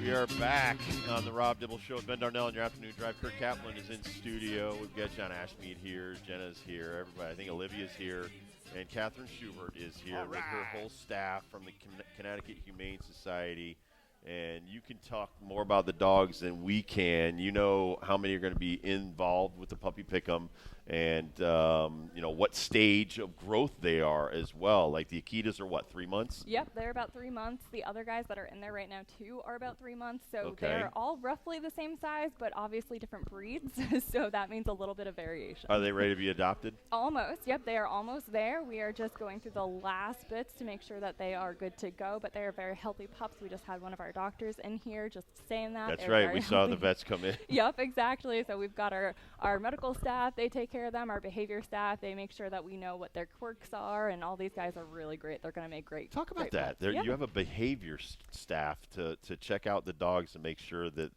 We are back on the Rob Dibble Show with Ben Darnell on your afternoon drive. Kurt Kaplan is in studio. We've got John Ashmead here. Jenna's here. Everybody, I think Olivia's here. And Katheryn Schubert is here with her whole staff from the Connecticut Humane Society. And you can talk more about the dogs than we can. You know how many are going to be involved with the puppy pick'em, and you know what stage of growth they are as well. Like the Akitas are what, 3 months? Yep, they're about 3 months. The other guys that are in there right now too are about 3 months. So Okay. they're all roughly the same size, but obviously different breeds. So that means a little bit of variation. Are they ready to be adopted? Almost. Yep, they are almost there. We are just going through the last bits to make sure that they are good to go. But they are very healthy pups. We just had one of our doctors in here just saying that. That's They're right. very We saw healthy. the vets come in. Yep, exactly. So we've got our medical staff. They take care of them. Our behavior staff. They make sure that we know what their quirks are. And all these guys are really great. They're going to make great. Talk about great that. pets. There, Yeah. you have a behavior staff to check out the dogs and make sure that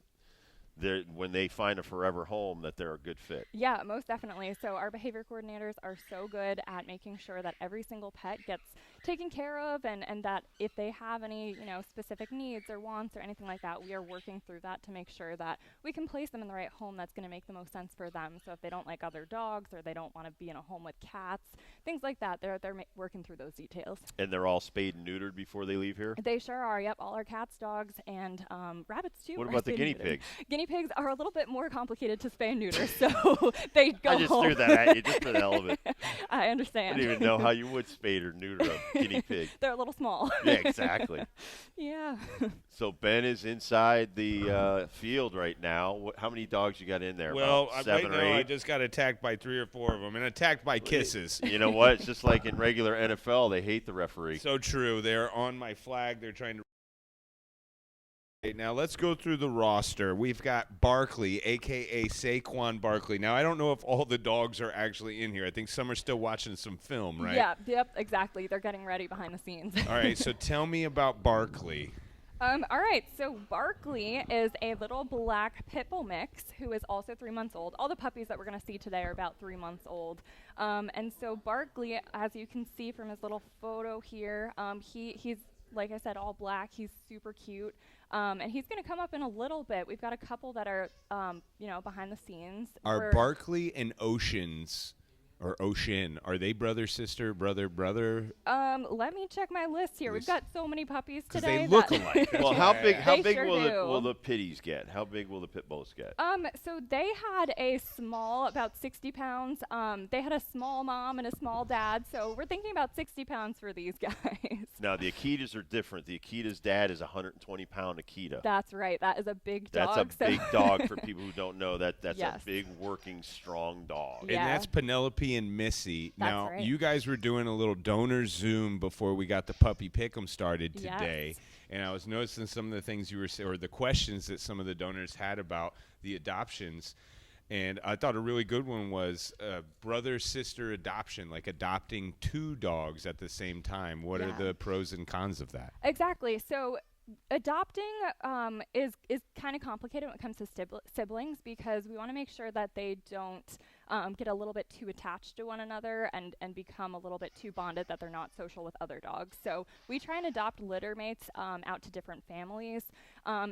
when they find a forever home that they're a good fit. Yeah, most definitely. So our behavior coordinators are so good at making sure that every single pet gets taken care of, and that if they have any, specific needs or wants or anything like that, we are working through that to make sure that we can place them in the right home that's going to make the most sense for them. So if they don't like other dogs or they don't want to be in a home with cats, things like that, they're working through those details. And they're all spayed and neutered before they leave here? They sure are. Yep, all our cats, dogs, and rabbits too. What are about the spayed guinea and neutered. pigs? Guinea pigs are a little bit more complicated to spay and neuter, so they go I just home. threw that at you just for the hell of it. I I understand. don't even know how you would spade or neuter a guinea pig. They're a little small. Yeah, exactly. Yeah. So Ben is inside the field right now. How many dogs you got in there? Well, About right 7 now or 8? I just got attacked by 3 or 4 of them, and attacked by kisses. You know what? It's just like in regular NFL, they hate the referee. So true. They're on my flag. They're trying to. Now let's go through the roster. We've got Barkley, a.k.a. Saquon Barkley. Now, I don't know if all the dogs are actually in here. I think some are still watching some film, right? Yeah, yep, exactly. They're getting ready behind the scenes. All right, so tell me about Barkley. All right, so Barkley is a little black pit bull mix who is also 3 months old. All the puppies that we're going to see today are about 3 months old. And so Barkley, as you can see from his little photo here, he's, like I said, all black. He's super cute. And he's going to come up in a little bit. We've got a couple that are, behind the scenes. Are Barkley and Oceans, or Ocean, are they brother, sister, brother? Let me check my list here. We've got so many puppies today. They look that alike. Well, how big sure will do. the pitties get? How big will the pit bulls get? So they had a small, about 60 pounds. They had a small mom and a small dad. So we're thinking about 60 pounds for these guys. Now, the Akitas are different. The Akita's dad is a 120-pound Akita. That's right. That is a big dog. That's a big dog for people who don't know. That's Yes. a big, working, strong dog. Yeah. And that's Penelope and Missy. That's now, right. you guys were doing a little donor Zoom before we got the puppy pick'em started Yes. today. And I was noticing some of the things you were saying, or the questions that some of the donors had about the adoptions. And I thought a really good one was brother-sister adoption, like adopting 2 dogs at the same time. What are the pros and cons of that? Exactly. So adopting is kind of complicated when it comes to siblings, because we want to make sure that they don't get a little bit too attached to one another and become a little bit too bonded that they're not social with other dogs. So we try and adopt litter mates out to different families.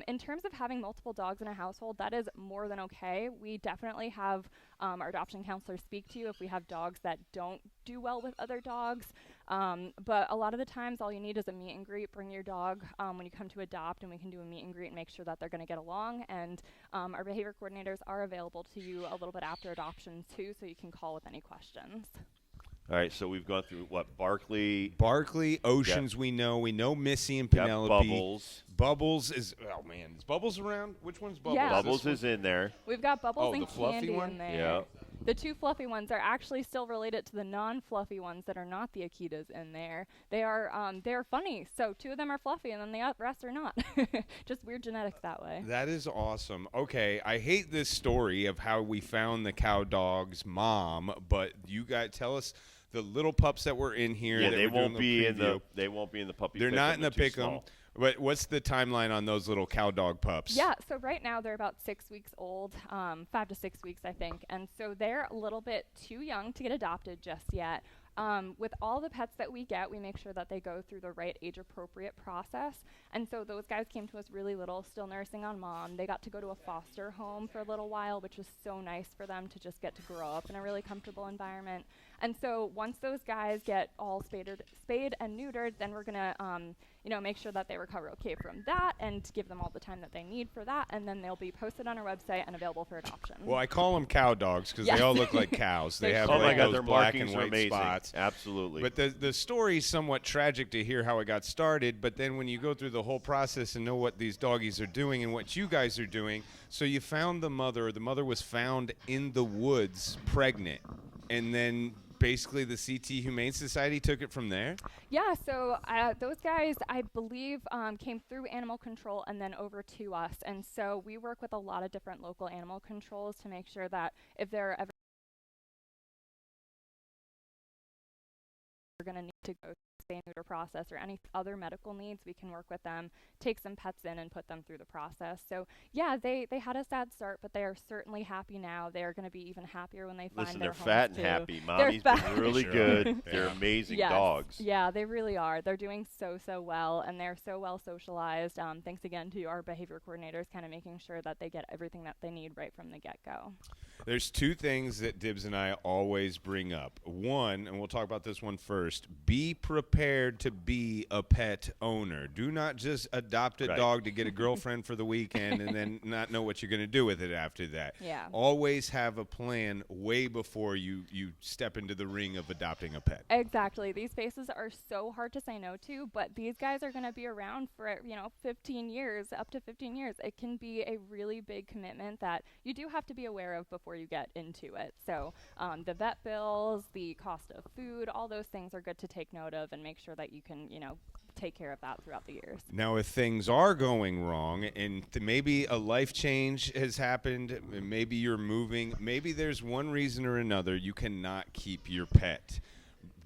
In terms of having multiple dogs in a household, that is more than okay. We definitely have our adoption counselors speak to you if we have dogs that don't do well with other dogs. But a lot of the times, all you need is a meet and greet. Bring your dog when you come to adopt, and we can do a meet and greet and make sure that they're going to get along. And our behavior coordinators are available to you a little bit after adoption too, so you can call with any questions. All right, so we've gone through what? Barkley, Oceans, Yep. we know Missy and got Penelope. Bubbles. Bubbles is, oh man, is Bubbles around? Which one's Bubbles? Yeah. Bubbles is in there. We've got Bubbles Oh, and the fluffy Candy one? in there. Yeah. The 2 fluffy ones are actually still related to the non-fluffy ones that are not the Akitas in there. They're funny. So 2 of them are fluffy, and then the rest are not. Just weird genetics that way. That is awesome. Okay, I hate this story of how we found the cow dog's mom, but you guys tell us the little pups that were in here. Yeah, that they we're doing won't be in the preview. they won't be in the puppy. They're pick'em. not in the They're too pick'em. small. But what's the timeline on those little cow dog pups? Yeah, so right now they're about 6 weeks old, 5 to 6 weeks, I think. And so they're a little bit too young to get adopted just yet. With all the pets that we get, we make sure that they go through the right age-appropriate process. And so those guys came to us really little, still nursing on mom. They got to go to a foster home for a little while, which was so nice for them to just get to grow up in a really comfortable environment. And so once those guys get all spayed and neutered, then we're going to make sure that they recover okay from that and give them all the time that they need for that. And then they'll be posted on our website and available for adoption. Well, I call them cow dogs because they all look like cows. They have oh my like God, those their black markings and are white amazing. spots. Absolutely. But the story's somewhat tragic to hear how it got started. But then when you go through the whole process and know what these doggies are doing and what you guys are doing, so you found the mother. The mother was found in the woods pregnant. And then basically the CT Humane Society took it from there? Yeah, so those guys, I believe, came through animal control and then over to us. And so we work with a lot of different local animal controls to make sure that if they're ever going to need to go through the spay neuter process or any other medical needs, we can work with them, take some pets in and put them through the process. So yeah, they had a sad start, but they are certainly happy now. They are going to be even happier when they find their homes. Listen, they're fat and too. happy. Mommy's been really good. They're amazing dogs. Yeah, they really are. They're doing so well, and they're so well socialized. Thanks again to our behavior coordinators kind of making sure that they get everything that they need right from the get-go. There's two things that Dibbs and I always bring up. One, and we'll talk about this one first, be prepared to be a pet owner. Do not just adopt a dog to get a girlfriend for the weekend and then not know what you're going to do with it after that. Yeah. Always have a plan way before you step into the ring of adopting a pet. Exactly. These spaces are so hard to say no to, but these guys are going to be around for, 15 years, up to 15 years. It can be a really big commitment that you do have to be aware of before you get into it. So the vet bills, the cost of food, all those things are good to take note of and make sure that you can, take care of that throughout the years. Now, if things are going wrong and maybe a life change has happened, maybe you're moving, maybe there's one reason or another you cannot keep your pet.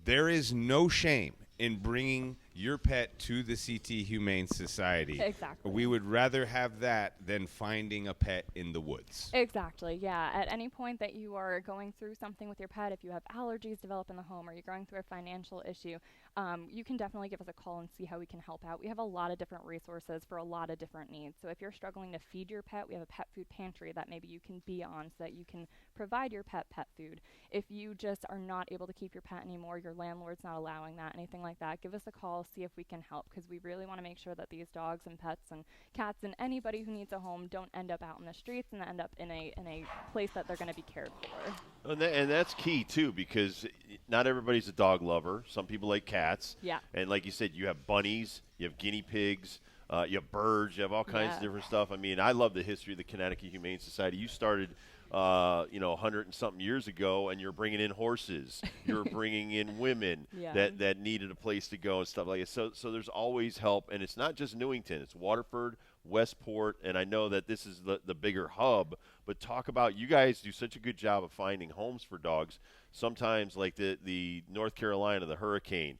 There is no shame in bringing your pet to the CT Humane Society. Exactly. We would rather have that than finding a pet in the woods. Exactly, yeah. At any point that you are going through something with your pet, if you have allergies develop in the home or you're going through a financial issue, you can definitely give us a call and see how we can help out. We have a lot of different resources for a lot of different needs. So if you're struggling to feed your pet, we have a pet food pantry that maybe you can be on so that you can provide your pet food. If you just are not able to keep your pet anymore, your landlord's not allowing that, anything like that, give us a call, see if we can help, because we really want to make sure that these dogs and pets and cats and anybody who needs a home don't end up out in the streets and end up in a place that they're going to be cared for. And that's key, too, because not everybody's a dog lover. Some people like cats. Yeah. And like you said, you have bunnies, you have guinea pigs, you have birds, you have all kinds of different stuff. I mean, I love the history of the Connecticut Humane Society. You started 100 and something years ago, and you're bringing in horses. You're bringing in women that needed a place to go and stuff like that. So there's always help, and it's not just Newington. It's Waterford, Westport, and I know that this is the bigger hub, but talk about, you guys do such a good job of finding homes for dogs. Sometimes, like the North Carolina, the hurricane,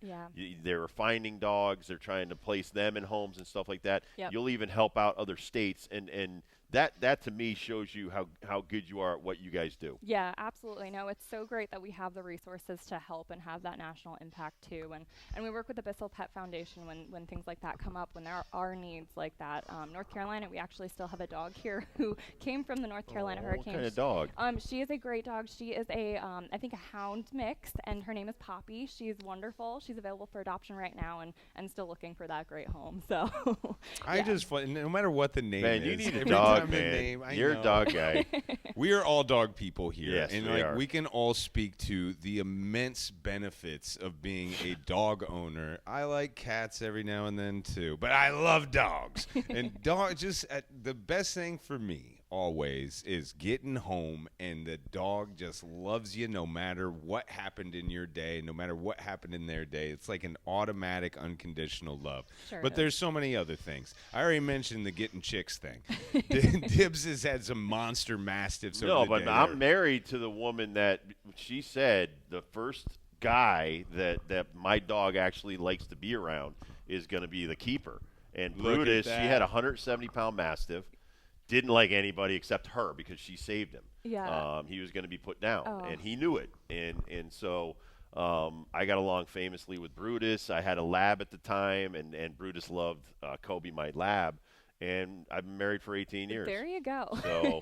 they're finding dogs, they're trying to place them in homes and stuff like that. Yep. You'll even help out other states, and that to me shows you how good you are at what you guys do. Yeah, absolutely. No, it's so great that we have the resources to help and have that national impact too. And we work with the Bissell Pet Foundation when things like that come up, when there are needs like that. North Carolina, we actually still have a dog here who came from the North Carolina hurricane. What kind of dog? She is a great dog. She is I think a hound mix, and her name is Poppy. She's wonderful. She's available for adoption right now and still looking for that great home. So I just, no matter what the name man, is. You need a every dog, time the man. name, You're a dog guy. We are all dog people here. Yes, and we are. We can all speak to the immense benefits of being a dog owner. I like cats every now and then too, but I love dogs. And the best thing for me always is getting home and the dog just loves you no matter what happened in your day, no matter what happened in their day. It's like an automatic unconditional love. Sure But is. there's so many other things. I already mentioned the getting chicks thing. Dibbs has had some monster mastiffs over No, the but day. I'm married to the woman that she said the first guy that my dog actually likes to be around is going to be the keeper. And Look at Brutus, she that. had a 170-pound Mastiff, didn't like anybody except her because she saved him. Yeah. He was going to be put down, Oh. and he knew it. And so I got along famously with Brutus. I had a lab at the time, and Brutus loved Kobe, my lab. And I've been married for 18 years. There you go. So,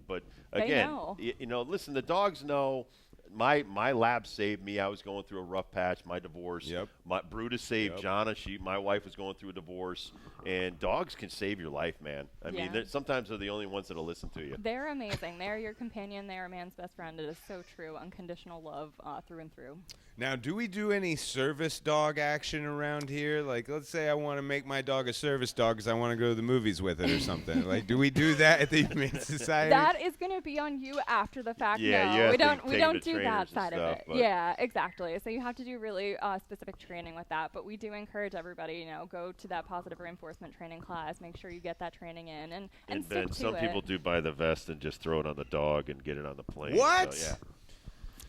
but They again, know. Listen, the dogs know. My lab saved me. I was going through a rough patch. My divorce. Yep. My Brutus saved Yep. Jonna. My wife was going through a divorce, and dogs can save your life, man. I mean, sometimes they're the only ones that'll listen to you. They're amazing. They're your companion. They're a man's best friend. It is so true. Unconditional love through and through. Now, do we do any service dog action around here? Like, let's say I want to make my dog a service dog because I want to go to the movies with it or something. Like, do we do that at the Humane Society? That is going to be on you after the fact. Yeah, no, you have we to don't. take We them don't to do that trainers and side of stuff, it. but- Yeah, exactly. So you have to do really specific training with that. But we do encourage everybody, go to that positive reinforcement training class. Make sure you get that training in and stick then to some it. people do buy the vest and just throw it on the dog and get it on the plane. What? So,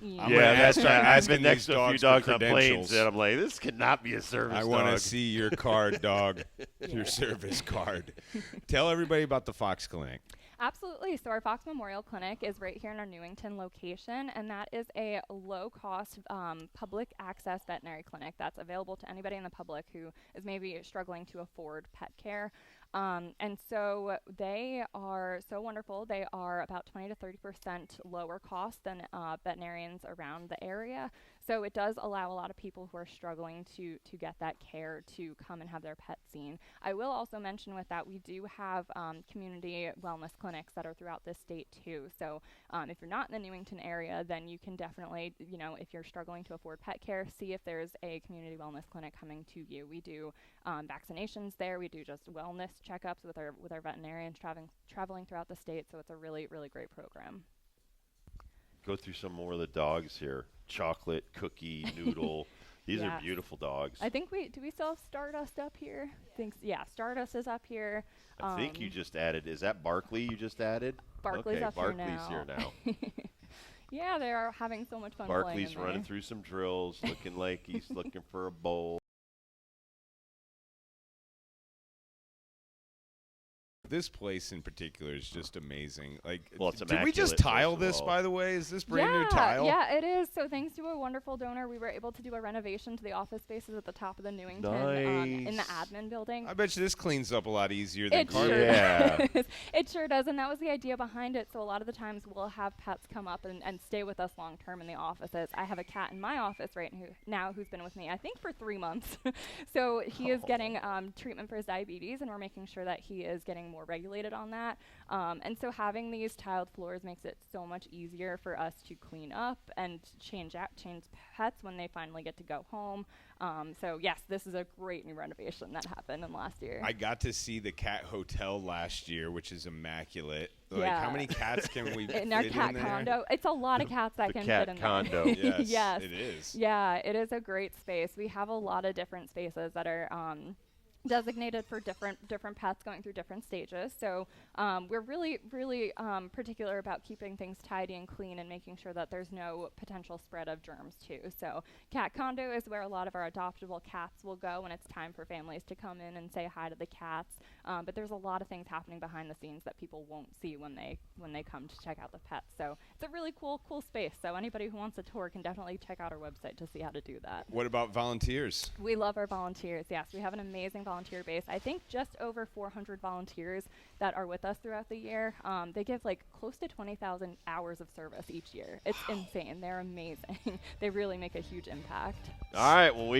Yeah. I'm yeah, gonna that's start right. I've asking been next these to a few dogs dogs for on planes, credentials. and I'm like, this cannot be a service I dog. want to see your card, dog. Your Yeah. service card. Tell everybody about the Fox Clinic. Absolutely. So our Fox Memorial Clinic is right here in our Newington location, and that is a low-cost public access veterinary clinic that's available to anybody in the public who is maybe struggling to afford pet care. And so they are so wonderful. They are about 20 to 30% lower cost than veterinarians around the area. So it does allow a lot of people who are struggling to get that care to come and have their pets seen. I will also mention with that we do have community wellness clinics that are throughout this state too. So if you're not in the Newington area, then you can definitely, if you're struggling to afford pet care, see if there's a community wellness clinic coming to you. We do vaccinations there. We do just wellness checkups with our veterinarians traveling throughout the state. So it's a really, really great program. Go through some more of the dogs here. Chocolate, cookie, noodle. These are Yes. beautiful dogs. I think do we still have Stardust up here? Stardust is up here. I think you just added, is that Barkley you just added? Barkley's okay, up Barkley's here now. Yeah, they are having so much fun playing Barkley's in there. running through some drills, looking like he's looking for a bowl. This place in particular is just amazing. Like, Well, it's did we immaculate, just tile first of this, all. by the way? Is this brand new tile? Yeah, it is. So thanks to a wonderful donor, we were able to do a renovation to the office spaces at the top of the Newington in the Nice. admin building. I bet you this cleans up a lot easier than It carpet. sure Yeah. does. It sure does, and that was the idea behind it. So a lot of the times we'll have pets come up and stay with us long term in the offices. I have a cat in my office now who's been with me, I think, for 3 months. So he is getting treatment for his diabetes, and we're making sure that he is getting more regulated on that. And so having these tiled floors makes it so much easier for us to clean up and change pets when they finally get to go home. So yes, this is a great new renovation that happened in last year. I got to see the cat hotel last year, which is immaculate. Like, Yeah. how many cats can we in our fit cat in there? condo, it's a lot of cats that The can cat fit in condo. there. Yes, Yes. it is. Yeah, it is a great space. We have a lot of different spaces that are designated for different pets going through different stages. So we're really, really particular about keeping things tidy and clean and making sure that there's no potential spread of germs too. So cat condo is where a lot of our adoptable cats will go when it's time for families to come in and say hi to the cats. But there's a lot of things happening behind the scenes that people won't see when they come to check out the pets. So it's a really cool space. So anybody who wants a tour can definitely check out our website to see how to do that. What about volunteers? We love our volunteers. Yes, we have an amazing volunteer base. I think just over 400 volunteers that are with us throughout the year. They give like close to 20,000 hours of service each year. It's insane. They're amazing. They really make a huge impact. All right, well,